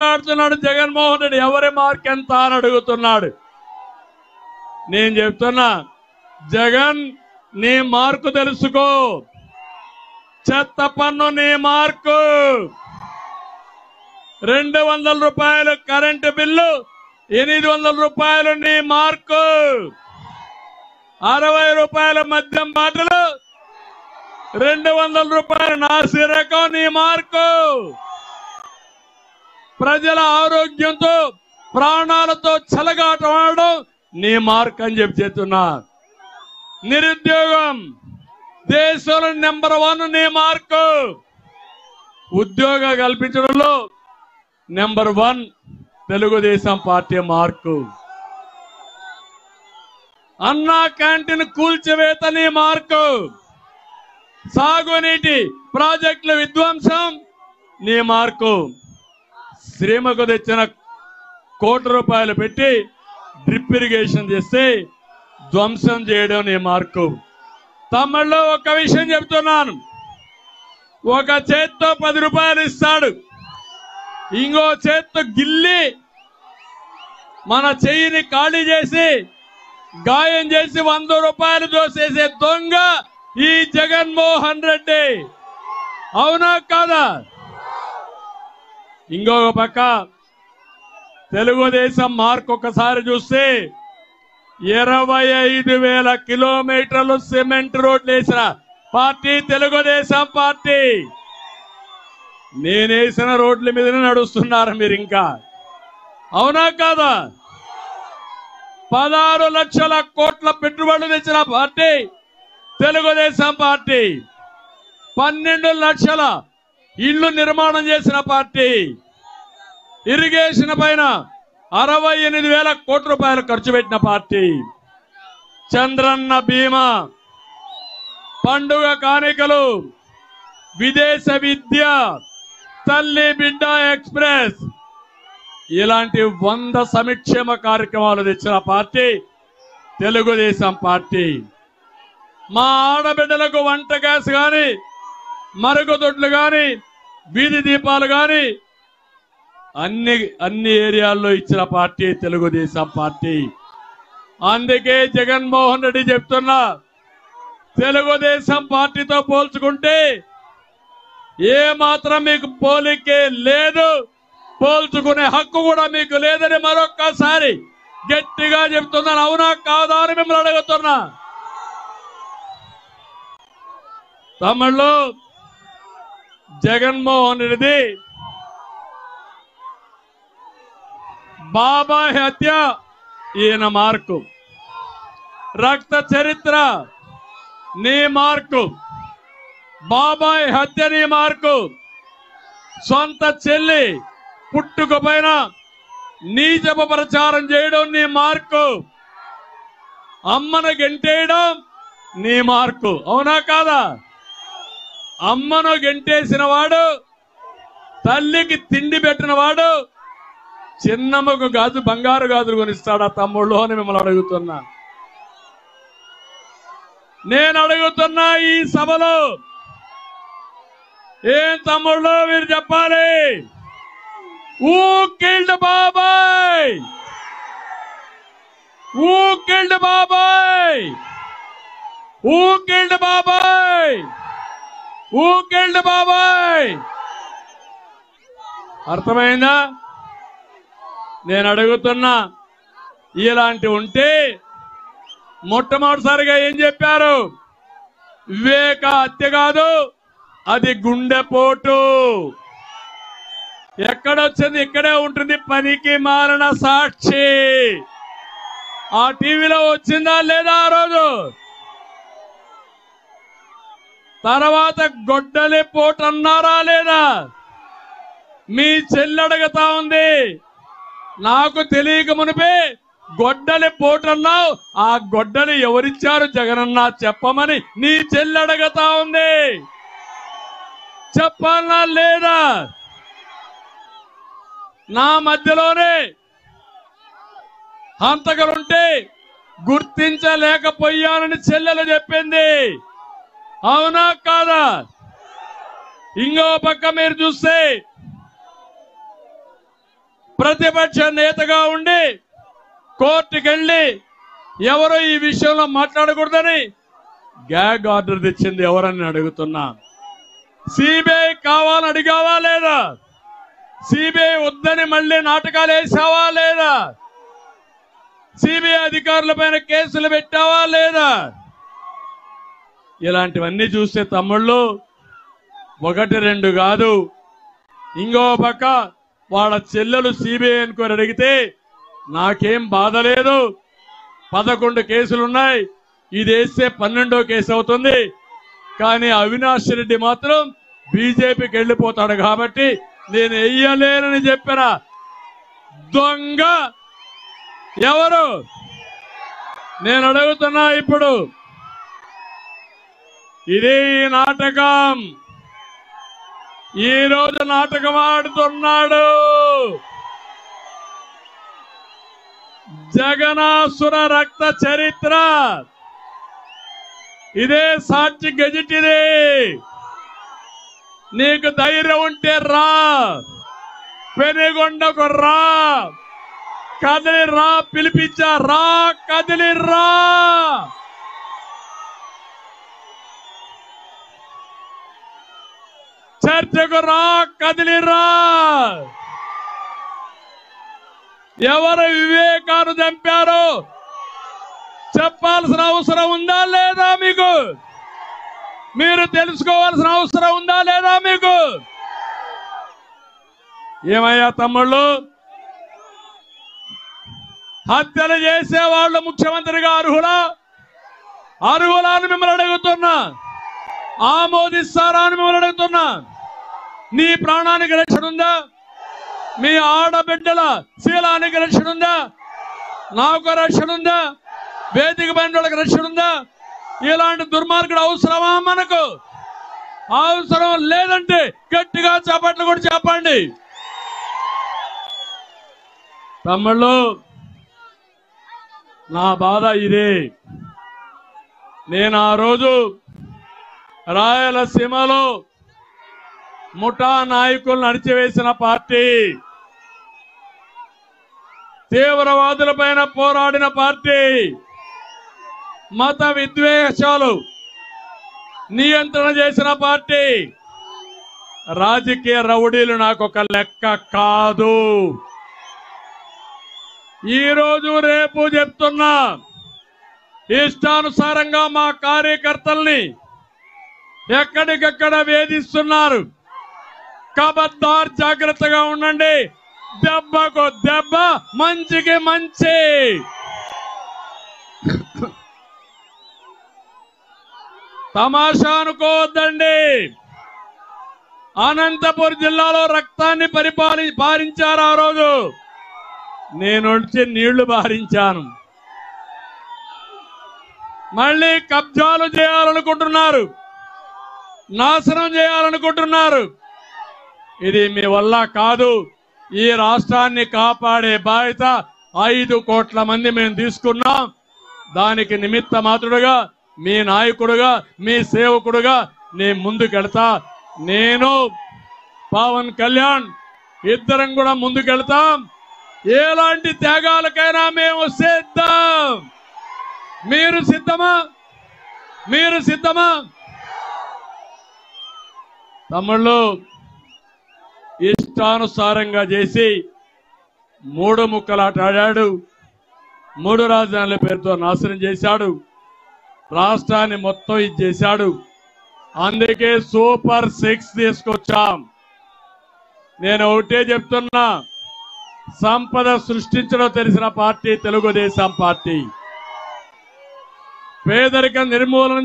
మాట్లాడుతున్నాడు జగన్మోహన్ రెడ్డి. ఎవరి మార్క్ ఎంత అని అడుగుతున్నాడు. నేను చెప్తున్నా, జగన్ నీ మార్కు తెలుసుకో. చెత్త పన్ను నీ మార్కు. 200 రూపాయలు కరెంటు బిల్లు, 800 రూపాయలు నీ మార్కు. 60 రూపాయల మద్యం బాటలు, 200 రూపాయల నాసిరకం నీ మార్కు. ప్రజల ఆరోగ్యంతో ప్రాణాలతో చెలగాటమాడడం నీ మార్క్ అని చెప్తున్నా. నిరుద్యోగం దేశంలో నెంబర్ 1 నీ మార్కు. ఉద్యోగ కల్పించడంలో నెంబర్ 1 తెలుగుదేశం పార్టీ మార్కు. అన్నా క్యాంటీన్ కూల్చివేత నీ మార్కు. సాగునీటి ప్రాజెక్టుల విధ్వంసం నీ మార్కు. శ్రీమకు తెచ్చిన ₹1 పెట్టి డ్రిప్ ఇరిగేషన్ చేస్తే ధ్వంసం చేయడం నీ మార్కు. తమిళలో ఒక విషయం చెప్తున్నాను. ఒక చేత్తో ₹10 ఇస్తాడు, ఇంకో చేత్తో గిల్లి మన చెయ్యిని ఖాళీ చేసి గాయం చేసి ₹100 దోసేసే దొంగ ఈ జగన్మోహన్ రెడ్డి. అవునా కాదా? ఇంకొక పక్క తెలుగుదేశం మార్క్ ఒకసారి చూస్తే 25,000 కిలోమీటర్లు సిమెంట్ రోడ్లు వేసిన పార్టీ తెలుగుదేశం పార్టీ. నేనేసిన రోడ్ల మీదనే నడుస్తున్నారు మీరు ఇంకా. అవునా కాదా? 16 లక్షల కోట్ల పెట్టుబడులు తెచ్చిన పార్టీ తెలుగుదేశం పార్టీ. 12 లక్షల ఇళ్లు నిర్మాణం చేసిన పార్టీ. ఇరిగేషన్ పైన 68,000 కోట్ల రూపాయలు ఖర్చు పెట్టిన పార్టీ. చంద్రన్న బీమా, పండుగ కానుకలు, విదేశ విద్య, తల్లి బిడ్డ ఎక్స్ప్రెస్ ఇలాంటి 100 సంక్షేమ కార్యక్రమాలు తెచ్చిన పార్టీ తెలుగుదేశం పార్టీ. మా ఆడబిడ్డలకు వంట గ్యాస్ గాని, మరుగుదొడ్లు గాని, వీధి దీపాలు గాని అన్ని ఏరియాల్లో ఇచ్చిన పార్టీ తెలుగుదేశం పార్టీ. అందుకే జగన్మోహన్ రెడ్డి చెప్తున్నా, తెలుగుదేశం పార్టీతో పోల్చుకుంటే ఏ మాత్రం మీకు పోలికే లేదు, పోల్చుకునే హక్కు కూడా మీకు లేదని మరొక్కసారి గట్టిగా చెప్తున్నాను. అవునా కాదా అని మిమ్మల్ని అడుగుతున్నా. తమిళలో జగన్మోహన్ రెడ్డి బాబాయ్ హత్య ఈయన మార్కు. రక్త చరిత్ర నీ మార్కు. బాబాయ్ హత్య నీ మార్కు. సొంత చెల్లి పుట్టుకపోయిన నీచపు ప్రచారం చేయడం నీ మార్కు. అమ్మను గెంటేయడం నీ మార్కు. అవునా కాదా? అమ్మను గెంటేసిన వాడు, తల్లికి తిండి పెట్టిన వాడు చిన్నమ్మకు గాజు బంగారు గాజులు కొనిస్తాడా తమ్ముళ్ళు అని మిమ్మల్ని అడుగుతున్నా. నేను అడుగుతున్నా ఈ సభలో, ఏం తమ్ముళ్ళు మీరు చెప్పాలి? ఊ కిల్డ్ బాబాయ్, ఊ కిల్డ్ బాబాయ్, ఊ కిల్డ్ బాబాయ్, ఊ కిల్డ్ బాబాయ్. అర్థమైందా? నేను అడుగుతున్నా, ఇలాంటి ఉంటే మొట్టమొదటిసారిగా ఏం చెప్పారు? వివేక హత్య కాదు, అది గుండెపోటు. ఎక్కడొచ్చింది? ఇక్కడే ఉంటుంది. పనికి మారిన సాక్షి. ఆ టీవీలో వచ్చిందా లేదా ఆ రోజు? తర్వాత గొడ్డలి పోటు అన్నారా లేదా? మీ చెల్లి అడుగుతా ఉంది. నాకు తెలియక మునిపే గొడ్డలి పోటన్నావు, ఆ గొడ్డలి ఎవరిచ్చారు జగనన్న చెప్పమని నీ చెల్లి అడుగుతా ఉంది. చెప్పాలనా లేదా? నా మధ్యలోనే హంతకులుంటే గుర్తించలేకపోయానని చెల్లెలు చెప్పింది. అవునా కాదా? ఇంకో పక్క మీరు చూస్తే ప్రతిపక్ష నేతగా ఉండి కోర్టుకెళ్ళి ఎవరో ఈ విషయంలో మాట్లాడకూడదని గ్యాగ్ ఆర్డర్ తెచ్చింది ఎవరని అడుగుతున్నా. సిబిఐ కావాలని అడిగావా లేదా? సిబిఐ వద్దని మళ్ళీ నాటకాలు వేసావా లేదా? సిబిఐ అధికారుల పైన కేసులు పెట్టావా లేదా? ఇలాంటివన్నీ చూస్తే తమ్ముళ్ళు ఒకటి రెండు కాదు. ఇంకో పక్క వాళ్ళ చెల్లెలు సిబిఐ అనుకొని అడిగితే నాకేం బాధ లేదు. 11 కేసులున్నాయి, ఇది వేస్తే 12వ కేసు అవుతుంది. కానీ అవినాష్ రెడ్డి మాత్రం బీజేపీకి వెళ్ళిపోతాడు కాబట్టి నేను వెయ్యలేనని చెప్పిన దొంగ ఎవరు? నేను అడుగుతున్నా. ఇప్పుడు ఇది నాటకం. ఈ రోజు నాటకం ఆడుతున్నాడు. జగనాసుర రక్త చరిత్ర ఇదే సాక్షి గెజిట్. ఇది నీకు ధైర్యం ఉంటే రా, పెనుగొండకు రా, కదిలి రా, పిలిపించా రా, కదిలి రా. చర్చకు రా, కదిలి రా. ఎవరు వివేకాన్ని చంపారో చెప్పాల్సిన అవసరం ఉందా లేదా మీకు? మీరు తెలుసుకోవాల్సిన అవసరం ఉందా లేదా మీకు? ఏమయ్యా తమ్ముళ్ళు, హత్యలు చేసే వాళ్ళు ముఖ్యమంత్రిగా అర్హులా? అర్హులా అని మిమ్మల్ని అడుగుతున్నా. ఆమోదిస్తారా అని మిమ్మల్ని అడుగుతున్నా. నీ ప్రాణానికి రక్షణ ఉందా? మీ ఆడబిడ్డల శీలానికి రక్షణ ఉందా? నాకు రక్షణ ఉందా? వేదిక పైన వాళ్ళకి రక్షణ ఉందా? ఇలాంటి దుర్మార్గుడు అవసరమా మనకు? అవసరం లేదంటే గట్టిగా చప్పట్లు కూడా చెప్పండి. తమ్ముళ్ళు, నా బాధ ఇదే. నేను ఆ రోజు రాయలసీమలో ముఠా నాయకులను అణిచివేసిన పార్టీ, తీవ్రవాదుల పైన పోరాడిన పార్టీ, మత విద్వేషాలు నియంత్రణ చేసిన పార్టీ. రాజకీయ రౌడీలు నాకు ఒక లెక్క కాదు. ఈ రోజు రేపు చెప్తున్నా, ఇష్టానుసారంగా మా కార్యకర్తల్ని ఎక్కడికక్కడ వేధిస్తున్నారు. ఖబర్దార్, జాగ్రత్తగా ఉండండి. దెబ్బకు దెబ్బ, మంచికి మంచి. తమాషా అనుకోవద్దండి. అనంతపురం జిల్లాలో రక్తాన్ని పారించారు. ఆ రోజు నేను వచ్చి నీళ్లు బారించాను. మళ్ళీ కబ్జాలు చేయాలనుకుంటున్నారు, నాశనం చేయాలనుకుంటున్నారు. ఇది మీ వల్ల కాదు. ఈ రాష్ట్రాన్ని కాపాడే బాధ్యత 5 కోట్ల మంది మేము తీసుకున్నాం. దానికి నిమిత్త మాత్రుడుగా, మీ నాయకుడుగా, మీ సేవకుడుగా నేను ముందుకెళ్తా. నేను పవన్ కళ్యాణ్ ఇద్దరం కూడా ముందుకెళ్తాం. ఎలాంటి త్యాగాలకైనా మేము సిద్ధం. మీరు సిద్ధమా? మీరు సిద్ధమా? తమ్ముళ్ళు, ఇష్టానుసారంగా చేసి 3 ముక్కలాట ఆడాడు. 3 రాజధానుల పేరుతో నాశనం చేశాడు. రాష్ట్రాన్ని మొత్తం ఇది చేశాడు. అందుకే సూపర్ 6 తీసుకొచ్చాం. నేను ఒకటే చెప్తున్నా, సంపద సృష్టించడం తెలిసిన పార్టీ తెలుగుదేశం పార్టీ. పేదరికం నిర్మూలన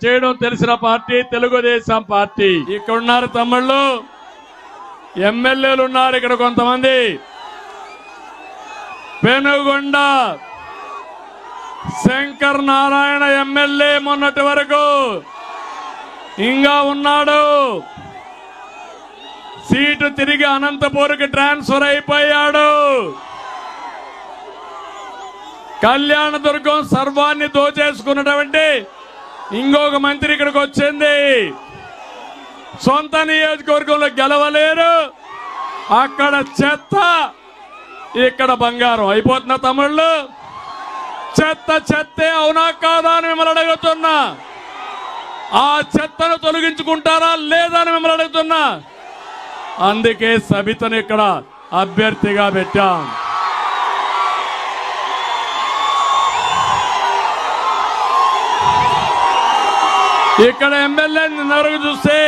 చేయడం తెలిసిన పార్టీ తెలుగుదేశం పార్టీ. ఇక్కడ ఉన్నారు తమ్ముళ్ళు, ఎమ్మెల్యేలు ఉన్నారు ఇక్కడ కొంతమంది. పెనుగొండ శంకర్ నారాయణ ఎమ్మెల్యే మొన్నటి వరకు ఇంకా ఉన్నాడు. సీటు తిరిగి అనంతపూర్కి ట్రాన్స్ఫర్ అయిపోయాడు. కళ్యాణదుర్గం సర్వాన్ని దోచేసుకున్నటువంటి ఇంకొక మంత్రి ఇక్కడికి వచ్చింది. సొంత నియోజకవర్గంలో గెలవలేరు. అక్కడ చెత్త, ఇక్కడ బంగారం అయిపోతున్న తమ్ముళ్ళు. చెత్త చెత్తే అవునా కాదా అని మిమ్మల్ని అడుగుతున్నా. ఆ చెత్తను తొలగించుకుంటారా లేదా అని మిమ్మల్ని అడుగుతున్నా. అందుకే సబితను ఇక్కడ అభ్యర్థిగా పెట్టాం. ఇక్కడ ఎమ్మెల్యే నిన్నవరకు చూస్తే